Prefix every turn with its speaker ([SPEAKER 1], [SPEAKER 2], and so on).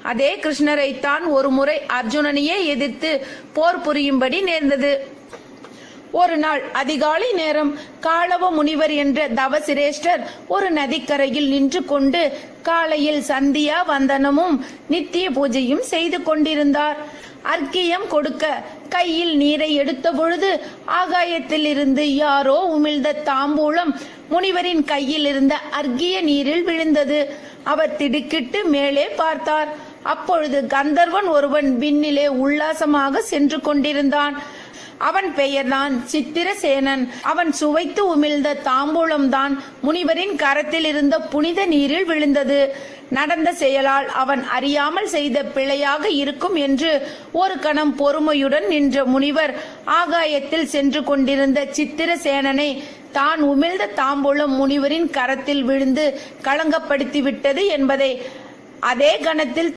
[SPEAKER 1] அதே கிருஷ்ணரைத்தான் ஒரு முறை அர்ஜுனனையே எதிர்த்து போர் புரியும்படி நேர்ந்தது. ஒரு நாள் அதிகாலை நேரம் காலவ முனிவர் என்ற தவசிரேஷ்டர் ஒரு நதிக்கரையில் நின்று கொண்டு காலையில் சந்தியா வந்தனமும் நித்திய பூஜையும் செய்து கொண்டிருந்தார். அர்க்கியம் கொடுக்க கையில் நீரை எடுத்த பொழுது ஆகாயத்தில் இருந்து யாரோ உமிழ்ந்த தாம்பூலம் முனிவரின் கையில் இருந்த அர்க்கிய நீரில் விழுந்தது. அவர் திடுக்கிட்டு மேலே பார்த்தார். அப்பொழுது கந்தர்வன் ஒருவன் விண்ணிலே உல்லாசமாக சென்று கொண்டிருந்தான். அவன் பெயர்தான் சித்திரசேனன். அவன் சுவைத்து உமிழ்ந்த தாம்பூலம்தான் முனிவரின் கரத்தில் இருந்த புனித நீரில் விழுந்தது. நடந்த செயலால் அவன் அறியாமல் செய்த பிழையாக இருக்கும் என்று ஒரு கணம் பொறுமையுடன் நின்ற முனிவர் ஆகாயத்தில் சென்று கொண்டிருந்த சித்திரசேனனை தான் உமிழ்ந்த தாம்பூலம் முனிவரின் கரத்தில் விழுந்து களங்கப்படுத்தி விட்டது என்பதை அதே கணத்தில்